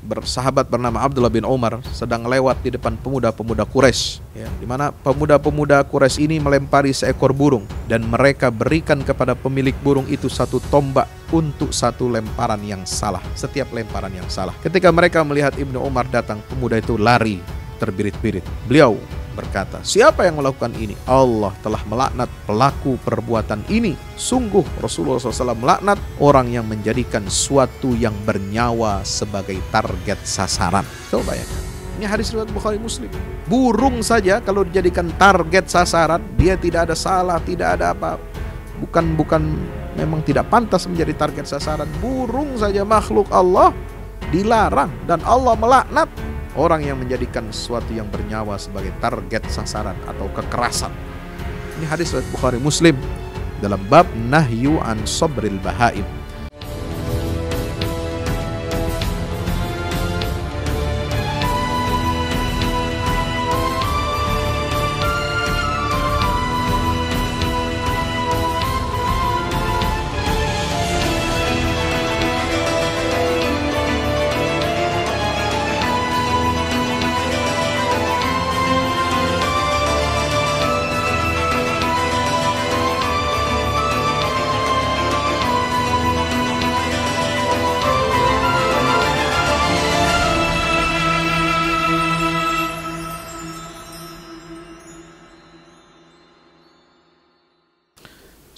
bersahabat bernama Abdullah bin Umar sedang lewat di depan pemuda-pemuda Quraisy, ya, di mana pemuda-pemuda Quraisy ini melempari seekor burung dan mereka berikan kepada pemilik burung itu satu tombak untuk satu lemparan yang salah, setiap lemparan yang salah. Ketika mereka melihat Ibnu Umar datang, pemuda itu lari terbirit-birit. Beliau berkata, siapa yang melakukan ini? Allah telah melaknat pelaku perbuatan ini. Sungguh Rasulullah SAW melaknat orang yang menjadikan suatu yang bernyawa sebagai target sasaran. Coba bayangkan, ini hadis riwayat Bukhari Muslim. Burung saja kalau dijadikan target sasaran, dia tidak ada salah, tidak ada apa, bukan memang tidak pantas menjadi target sasaran. Burung saja makhluk Allah dilarang dan Allah melaknat orang yang menjadikan sesuatu yang bernyawa sebagai target sasaran atau kekerasan. Ini hadis riwayat Bukhari Muslim dalam bab nahyu an sabril bahaim.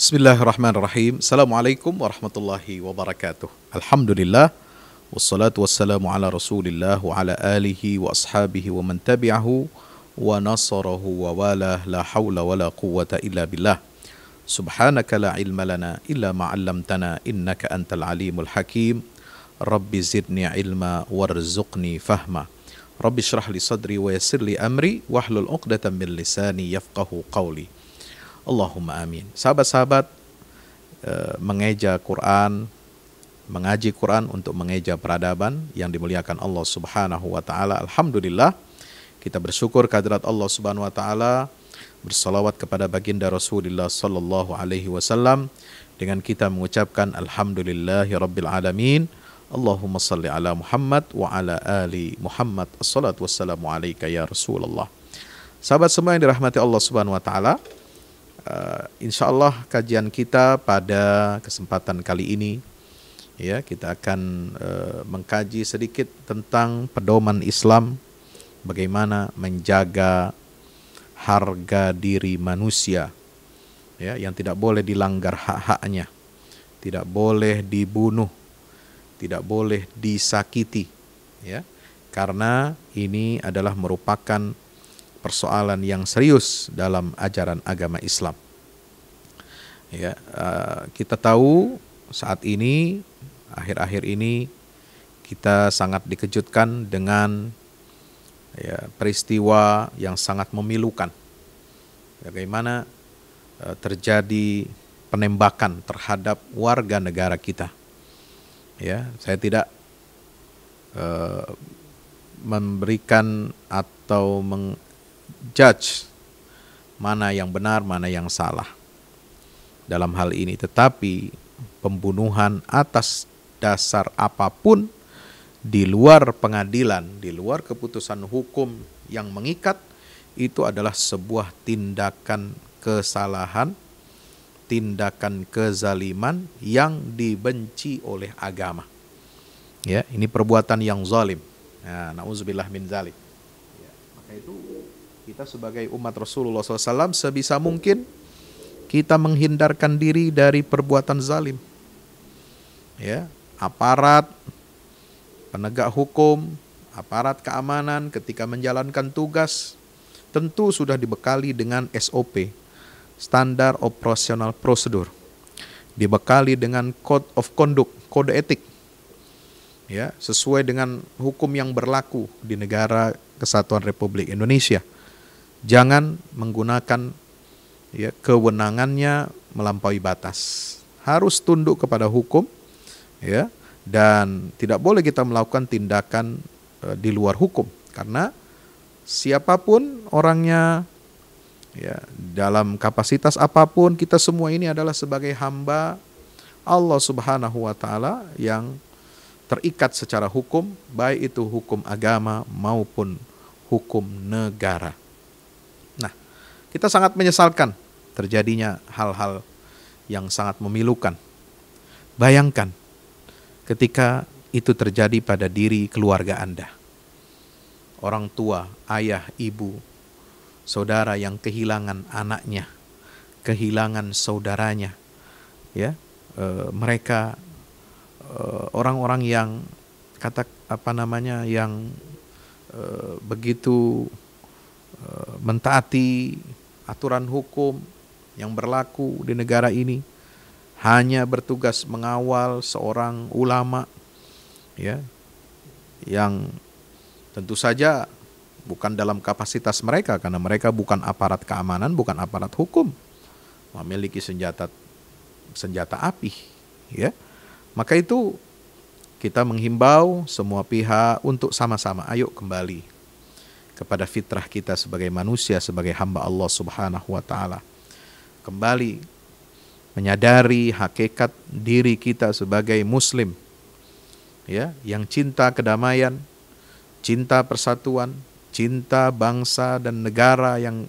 Bismillahirrahmanirrahim. Assalamualaikum warahmatullahi wabarakatuh. Alhamdulillah, wassalatu wassalamu ala rasulillah wa ala alihi wa ashabihi wa man tabi'ahu wa nasarahu wa walah, la hawla wa la quwwata illa billah. Subhanaka la ilma lana illa ma'allamtana innaka antal alimul hakim. Rabbi zidni ilma warzuqni fahma. Rabbi syrah li sadri wa yassir li amri wahlul uqdatan min lisani yafqahu qawli. Allahumma amin. Sahabat-sahabat, mengeja Quran, mengaji Quran untuk mengeja peradaban yang dimuliakan Allah Subhanahu wa taala. Alhamdulillah, kita bersyukur kehadirat Allah Subhanahu wa taala, bersalawat kepada baginda Rasulullah sallallahu alaihi wasallam dengan kita mengucapkan alhamdulillahirabbil alamin. Allahumma salli ala Muhammad wa ala ali Muhammad. Assalatu wassalamu alayka ya Rasulullah. Sahabat semua yang dirahmati Allah Subhanahu wa taala, insyaallah kajian kita pada kesempatan kali ini, ya, kita akan mengkaji sedikit tentang pedoman Islam, bagaimana menjaga harga diri manusia, ya, yang tidak boleh dilanggar hak-haknya, tidak boleh dibunuh, tidak boleh disakiti, ya, karena ini adalah merupakan persoalan yang serius dalam ajaran agama Islam. Ya, kita tahu saat ini, akhir-akhir ini kita sangat dikejutkan dengan, ya, peristiwa yang sangat memilukan. Bagaimana terjadi penembakan terhadap warga negara kita. Ya, saya tidak memberikan atau judge mana yang benar, mana yang salah dalam hal ini, tetapi pembunuhan atas dasar apapun di luar pengadilan, di luar keputusan hukum yang mengikat, itu adalah sebuah tindakan kesalahan, tindakan kezaliman yang dibenci oleh agama. Ya, ini perbuatan yang zalim. Nah, na'udzubillah min zalik. Ya, maka itu kita sebagai umat Rasulullah SAW sebisa mungkin kita menghindarkan diri dari perbuatan zalim. Ya, aparat penegak hukum, aparat keamanan ketika menjalankan tugas tentu sudah dibekali dengan SOP, Standar Operational Procedure, dibekali dengan Code of Conduct, kode etik, ya, sesuai dengan hukum yang berlaku di negara Kesatuan Republik Indonesia. Jangan menggunakan, ya, kewenangannya melampaui batas. Harus tunduk kepada hukum, ya, dan tidak boleh kita melakukan tindakan di luar hukum, karena siapapun orangnya, ya, dalam kapasitas apapun, kita semua ini adalah sebagai hamba Allah Subhanahu wa taala yang terikat secara hukum, baik itu hukum agama maupun hukum negara. Nah, kita sangat menyesalkan terjadinya hal-hal yang sangat memilukan. Bayangkan ketika itu terjadi pada diri keluarga Anda. Orang tua, ayah, ibu, saudara yang kehilangan anaknya, kehilangan saudaranya, ya, mereka orang-orang yang yang begitu mentaati aturan hukum yang berlaku di negara ini, hanya bertugas mengawal seorang ulama, ya, yang tentu saja bukan dalam kapasitas mereka, karena mereka bukan aparat keamanan, bukan aparat hukum, memiliki senjata api, ya. Maka itu kita menghimbau semua pihak untuk sama-sama ayo kembali kepada fitrah kita sebagai manusia, sebagai hamba Allah Subhanahu wa taala. Kembali menyadari hakikat diri kita sebagai muslim, ya, yang cinta kedamaian, cinta persatuan, cinta bangsa dan negara yang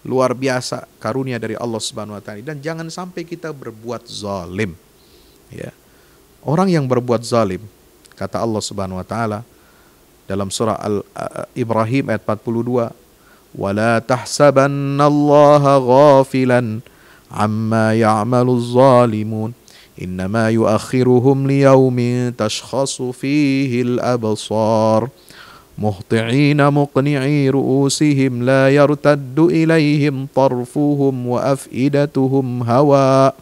luar biasa, karunia dari Allah Subhanahu wa taala. Dan jangan sampai kita berbuat zalim, ya. Orang yang berbuat zalim, kata Allah Subhanahu wa taala dalam surah Ibrahim ayat 42, "Wala tahsabannallaha ghafilan amma ya'maluz zalimun, innama yuakhiruhum liyaumin tashkhasu fihi al-absar, muhti'ina muqni'i ru'usihim la yartaddu ilaihim tarfuhum wa af'idatuhum hawa."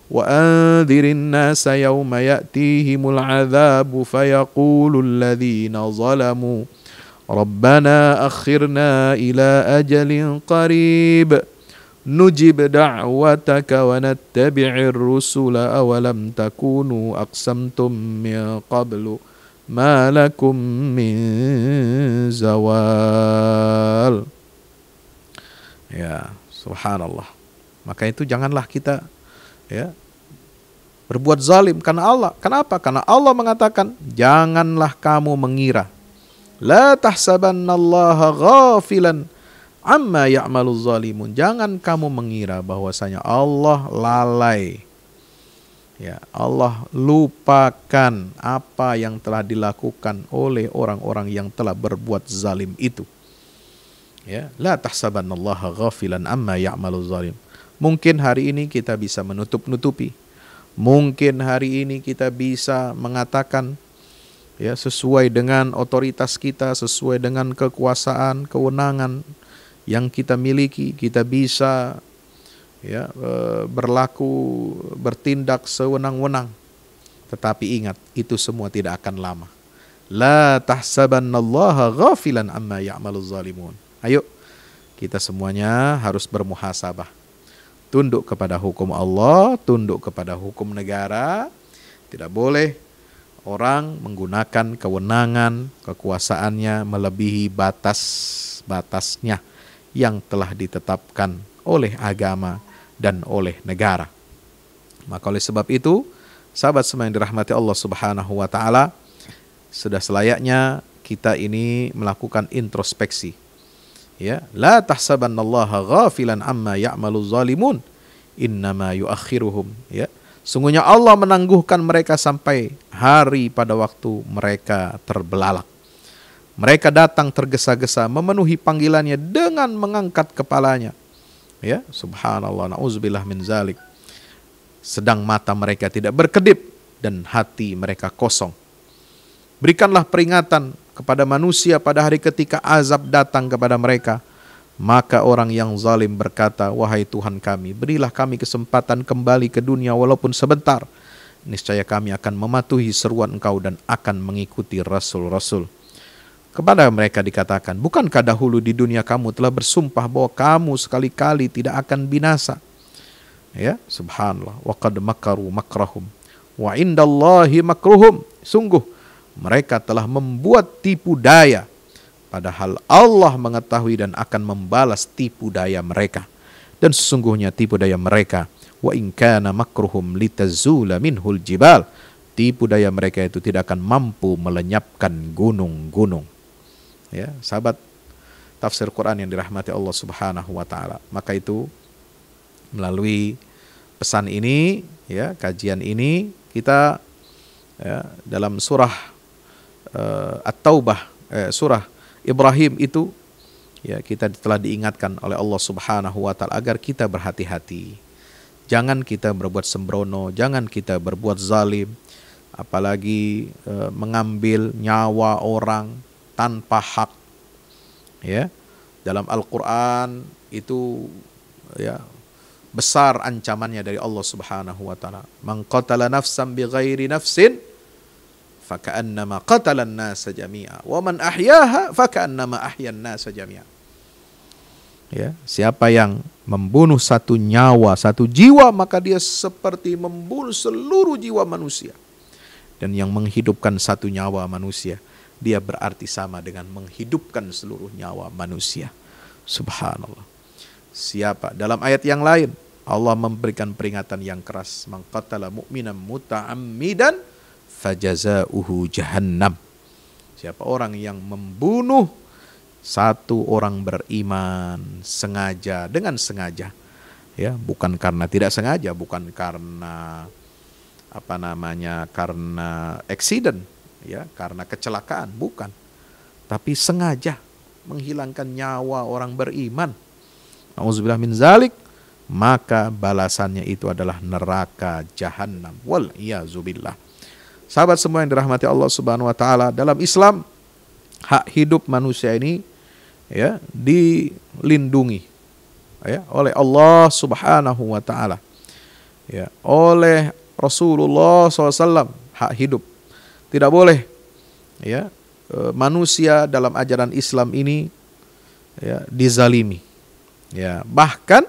وأنذر الناس يوم يأتيهم العذاب فيقول الذين ظلموا ربنا أخرنا إلى أجل قريب نجب دعوتك ونتبع الرسل أولم تكونوا أقسمتم من قبل ما لكم من زوال. Ya, subhanallah. Maka itu janganlah kita, ya, berbuat zalim karena Allah. Kenapa? Karena Allah mengatakan, janganlah kamu mengira. La tahsabannallaha ghafilan amma ya'maluz zalimun. Jangan kamu mengira bahwasanya Allah lalai. Ya, Allah lupakan apa yang telah dilakukan oleh orang-orang yang telah berbuat zalim itu. Ya, la tahsabannallaha ghafilan amma ya'maluz zalim. Mungkin hari ini kita bisa menutup-nutupi. Mungkin hari ini kita bisa mengatakan, ya, sesuai dengan otoritas kita, sesuai dengan kekuasaan, kewenangan yang kita miliki, kita bisa, ya, bertindak sewenang-wenang. Tetapi ingat, itu semua tidak akan lama. La tahsabannallaha ghafilan amma ya'maluz zalimun. Ayo, kita semuanya harus bermuhasabah. Tunduk kepada hukum Allah, tunduk kepada hukum negara. Tidak boleh orang menggunakan kewenangan, kekuasaannya melebihi batas-batasnya yang telah ditetapkan oleh agama dan oleh negara. Maka oleh sebab itu, sahabat semua yang dirahmati Allah Subhanahu wa taala, sudah selayaknya kita ini melakukan introspeksi. Ya, la tahsabannallaha ghafilan amma ya'maluz zalimun, innama yuakhiruhum. Ya, sungguhnya Allah menangguhkan mereka sampai hari pada waktu mereka terbelalak. Mereka datang tergesa-gesa memenuhi panggilannya dengan mengangkat kepalanya. Ya, subhanallah, na'udzubillah min zalik. Sedang mata mereka tidak berkedip dan hati mereka kosong. Berikanlah peringatan kepada manusia pada hari ketika azab datang kepada mereka. Maka orang yang zalim berkata, wahai Tuhan kami, berilah kami kesempatan kembali ke dunia walaupun sebentar. Niscaya kami akan mematuhi seruan Engkau dan akan mengikuti rasul-rasul. Kepada mereka dikatakan, bukankah dahulu di dunia kamu telah bersumpah bahwa kamu sekali-kali tidak akan binasa? Ya, subhanallah. Wa qad makaru makrahum wa indallahi makruhum. Sungguh mereka telah membuat tipu daya, padahal Allah mengetahui dan akan membalas tipu daya mereka. Dan sesungguhnya tipu daya mereka, wa in kana makruhum litazula minhul jibal, tipu daya mereka itu tidak akan mampu melenyapkan gunung-gunung. Ya, sahabat tafsir Quran yang dirahmati Allah Subhanahu wa taala. Maka itu melalui pesan ini, ya, kajian ini, kita ya, dalam surah At-Taubah, surah Ibrahim itu, ya, kita telah diingatkan oleh Allah Subhanahu wa taala agar kita berhati-hati. Jangan kita berbuat sembrono, jangan kita berbuat zalim, apalagi mengambil nyawa orang tanpa hak. Ya, dalam Al-Qur'an itu, ya, besar ancamannya dari Allah Subhanahu wa taala. Man qatala nafsan bighairi nafsin faka'annama qatalan nasa jami'a wa man ahyaha faka'annama ahyan nasa jami'a. Ya, siapa yang membunuh satu nyawa, satu jiwa, maka dia seperti membunuh seluruh jiwa manusia. Dan yang menghidupkan satu nyawa manusia, dia berarti sama dengan menghidupkan seluruh nyawa manusia. Subhanallah. Siapa? Dalam ayat yang lain Allah memberikan peringatan yang keras. Man qatala mu'minan muta'ammidan fajazauhu jahannam. Siapa orang yang membunuh satu orang beriman sengaja, dengan sengaja, ya, bukan karena tidak sengaja, bukan karena karena accident, ya, karena kecelakaan, bukan, tapi sengaja menghilangkan nyawa orang beriman. Auzubillah min zalik, maka balasannya itu adalah neraka jahanam. Wal iyazubillah. Sahabat semua yang dirahmati Allah Subhanahu wa taala, dalam Islam hak hidup manusia ini, ya, dilindungi, ya, oleh Allah Subhanahu wa taala, ya, oleh Rasulullah SAW. Hak hidup tidak boleh, ya, manusia dalam ajaran Islam ini, ya, dizalimi, ya. Bahkan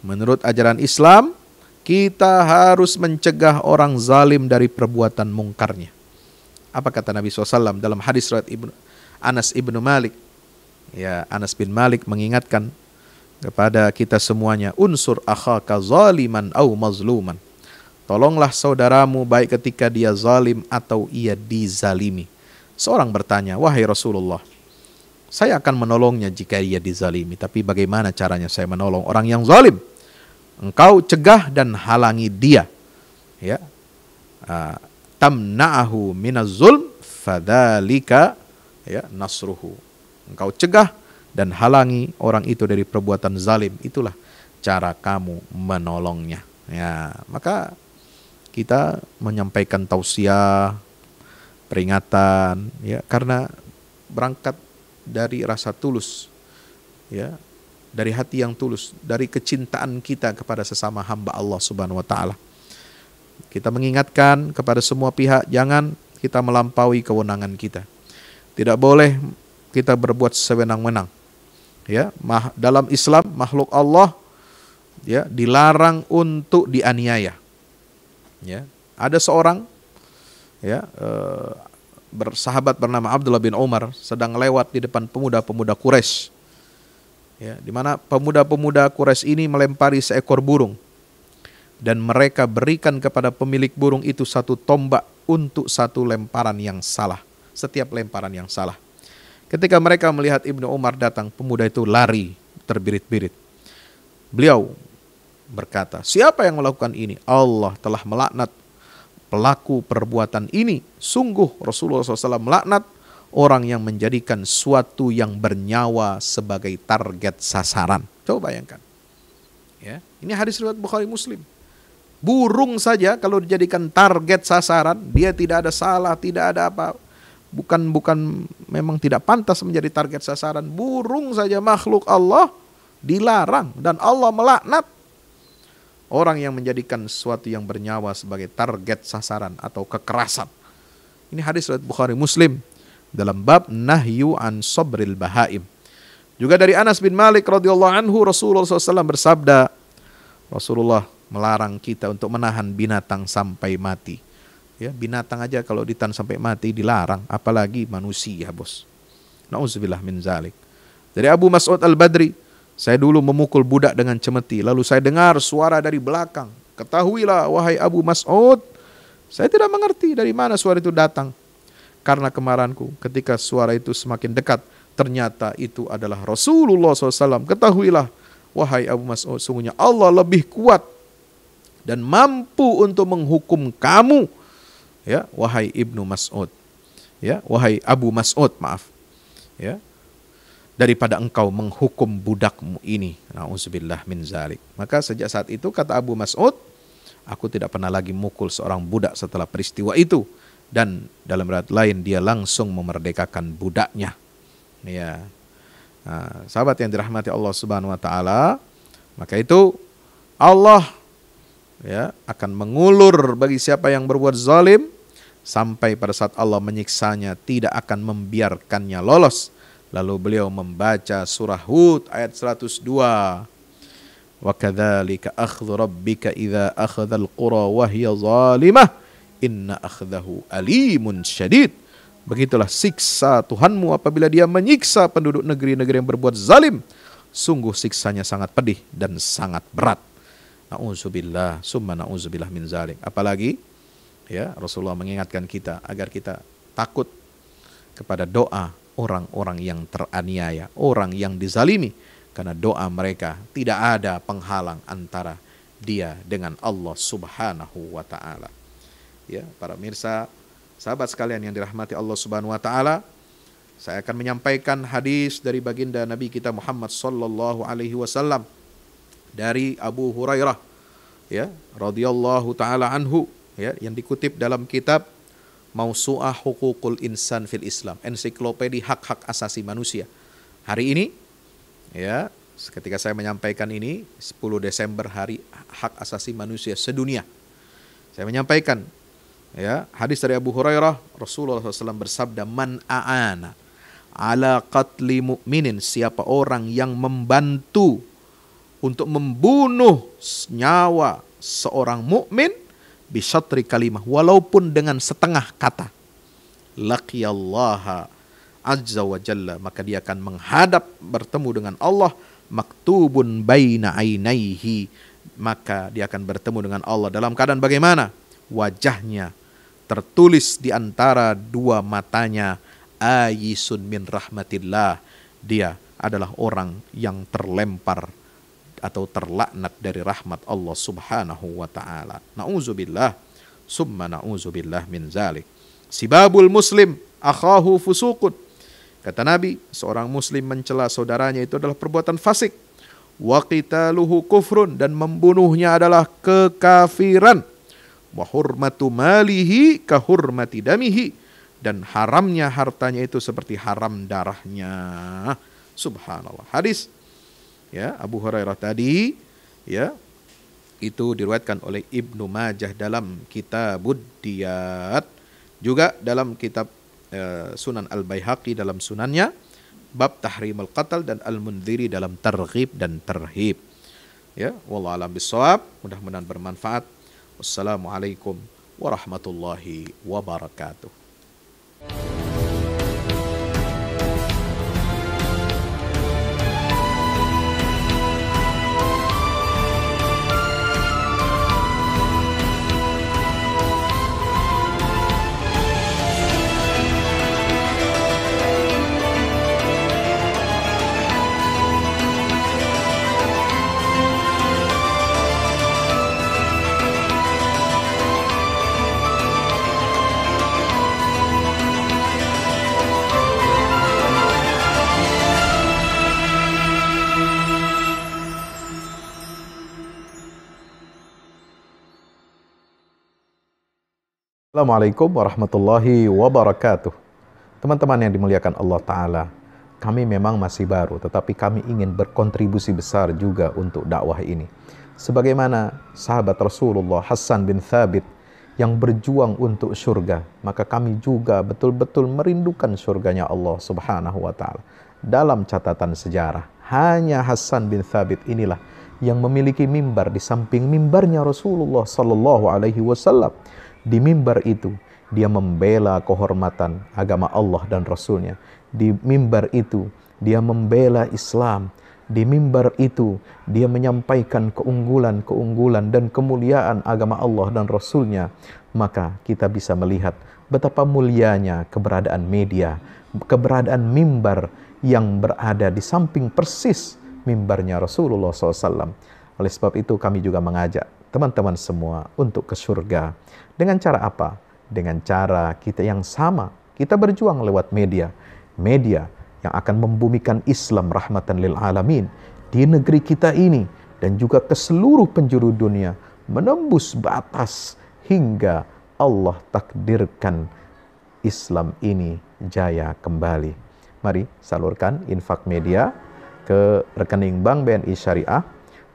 menurut ajaran Islam kita harus mencegah orang zalim dari perbuatan mungkarnya. Apa kata Nabi SAW dalam hadis riwayat Anas ibnu Malik? Ya, Anas bin Malik mengingatkan kepada kita semuanya, unsur akhaka zaliman au mazluman. Tolonglah saudaramu baik ketika dia zalim atau ia dizalimi. Seorang bertanya, wahai Rasulullah, saya akan menolongnya jika ia dizalimi, tapi bagaimana caranya saya menolong orang yang zalim? Engkau cegah dan halangi dia, ya. Tamna'ahu minaz zulm fadzalika, ya, nasruhu. Engkau cegah dan halangi orang itu dari perbuatan zalim, itulah cara kamu menolongnya. Ya, maka kita menyampaikan tausiah, peringatan, ya, karena berangkat dari rasa tulus, ya, dari hati yang tulus, dari kecintaan kita kepada sesama hamba Allah Subhanahu wa taala. Kita mengingatkan kepada semua pihak, jangan kita melampaui kewenangan kita. Tidak boleh kita berbuat sewenang-wenang. Ya, dalam Islam makhluk Allah, ya, dilarang untuk dianiaya. Ya, ada seorang, ya, bersahabat bernama Abdullah bin Umar sedang lewat di depan pemuda-pemuda Quraisy. Ya, di mana pemuda-pemuda Quraisy ini melempari seekor burung dan mereka berikan kepada pemilik burung itu satu tombak untuk satu lemparan yang salah, setiap lemparan yang salah. Ketika mereka melihat Ibnu Umar datang, pemuda itu lari terbirit-birit. Beliau berkata, siapa yang melakukan ini? Allah telah melaknat pelaku perbuatan ini. Sungguh Rasulullah SAW melaknat orang yang menjadikan suatu yang bernyawa sebagai target sasaran. Coba bayangkan. Ya, ini hadis riwayat Bukhari Muslim. Burung saja kalau dijadikan target sasaran, dia tidak ada salah, tidak ada apa. Bukan memang tidak pantas menjadi target sasaran. Burung saja makhluk Allah dilarang dan Allah melaknat orang yang menjadikan sesuatu yang bernyawa sebagai target sasaran atau kekerasan. Ini hadis riwayat Bukhari Muslim dalam bab nahyu an sabril bahaim. Juga dari Anas bin Malik radhiyallahu anhu, Rasulullah SAW bersabda, Rasulullah melarang kita untuk menahan binatang sampai mati. Ya, binatang aja kalau ditahan sampai mati dilarang, apalagi manusia, bos. Nauzubillah min zalik. Dari Abu Mas'ud Al-Badri, saya dulu memukul budak dengan cemeti, lalu saya dengar suara dari belakang, ketahuilah wahai Abu Mas'ud, Saya tidak mengerti dari mana suara itu datang. Karena kemarahanku, ketika suara itu semakin dekat, ternyata itu adalah Rasulullah SAW. Ketahuilah, wahai Abu Mas'ud, sungguhnya Allah lebih kuat dan mampu untuk menghukum kamu, ya, wahai Ibnu Mas'ud, ya, wahai Abu Mas'ud, maaf, ya, daripada engkau menghukum budakmu ini. Nauzubillah min zalik. Maka sejak saat itu, kata Abu Mas'ud, aku tidak pernah lagi mukul seorang budak setelah peristiwa itu. Dan dalam riwayat lain, dia langsung memerdekakan budaknya. Ya, nah, sahabat yang dirahmati Allah Subhanahu Wa Taala, maka itu Allah, ya, akan mengulur bagi siapa yang berbuat zalim sampai pada saat Allah menyiksanya, tidak akan membiarkannya lolos. Lalu beliau membaca surah Hud ayat 102. Wa kadzalika akhdhu rabbika idza akhadhal qura wa hiya zalimah inna akhdahu alimun syadid. Begitulah siksa Tuhanmu apabila dia menyiksa penduduk negeri-negeri yang berbuat zalim. Sungguh siksanya sangat pedih dan sangat berat. Na'udzubillah, summa na'udzubillah min zalik. Apalagi, ya, Rasulullah mengingatkan kita agar kita takut kepada doa orang-orang yang teraniaya, orang yang dizalimi. Karena doa mereka tidak ada penghalang antara dia dengan Allah Subhanahu wa Ta'ala. Ya, para mirsa, sahabat sekalian yang dirahmati Allah Subhanahu wa Ta'ala, saya akan menyampaikan hadis dari baginda Nabi kita Muhammad sallallahu alaihi wasallam dari Abu Hurairah, ya, radhiyallahu taala anhu, ya, yang dikutip dalam kitab Mausu'ah Huququl Insan fil Islam, ensiklopedia hak-hak asasi manusia. Hari ini, ya, ketika saya menyampaikan ini 10 Desember hari hak asasi manusia sedunia, saya menyampaikan, ya, hadis dari Abu Hurairah, Rasulullah SAW bersabda, man a'ana ala qatli mu'minin, siapa orang yang membantu untuk membunuh nyawa seorang mukmin bisyatri kalimah, walaupun dengan setengah kata, laqiyallaha azza wa jalla, maka dia akan menghadap bertemu dengan Allah, maktubun baina ainaihi, maka dia akan bertemu dengan Allah dalam keadaan bagaimana? Wajahnya tertulis di antara dua matanya, ayisun min rahmatillah, dia adalah orang yang terlempar atau terlaknat dari rahmat Allah Subhanahu wa Ta'ala. Na'udzubillah, summa na'udzubillah min zalik. Sibabul muslim akhahu fusuqun. Kata Nabi, seorang muslim mencela saudaranya itu adalah perbuatan fasik. Wa qitaluhu kufrun, dan membunuhnya adalah kekafiran. Wa hurmatu malihi ka hurmati damihi, dan haramnya hartanya itu seperti haram darahnya. Subhanallah. Hadis, ya, Abu Hurairah tadi, ya, itu diriwayatkan oleh Ibnu Majah dalam Kitabud Diyat, juga dalam kitab Sunan Al-Baihaqi dalam sunannya, bab tahrimul qatl, dan Al-Mundhiri dalam Targhib dan Tarhib. Ya, wallahu a'lam bishawab. Mudah-mudahan bermanfaat. Wassalamualaikum warahmatullahi wabarakatuh. Assalamualaikum warahmatullahi wabarakatuh. Teman-teman yang dimuliakan Allah Ta'ala, kami memang masih baru, tetapi kami ingin berkontribusi besar juga untuk dakwah ini. Sebagaimana sahabat Rasulullah Hasan bin Thabit yang berjuang untuk surga, maka kami juga betul-betul merindukan surganya Allah Subhanahu wa Ta'ala. Dalam catatan sejarah, hanya Hasan bin Thabit inilah yang memiliki mimbar di samping mimbarnya Rasulullah Sallallahu Alaihi Wasallam. Di mimbar itu dia membela kehormatan agama Allah dan Rasulnya. Di mimbar itu dia membela Islam. Di mimbar itu dia menyampaikan keunggulan-keunggulan dan kemuliaan agama Allah dan Rasulnya. Maka kita bisa melihat betapa mulianya keberadaan media, keberadaan mimbar yang berada di samping persis mimbarnya Rasulullah SAW. Oleh sebab itu kami juga mengajak teman-teman semua untuk ke surga. Dengan cara apa? Dengan cara kita yang sama. Kita berjuang lewat media. Media yang akan membumikan Islam rahmatan lil alamin di negeri kita ini dan juga ke seluruh penjuru dunia, menembus batas hingga Allah takdirkan Islam ini jaya kembali. Mari salurkan infak media ke rekening Bank BNI Syariah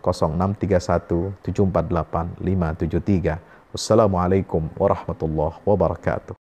0631 748 573. Wassalamualaikum warahmatullahi wabarakatuh.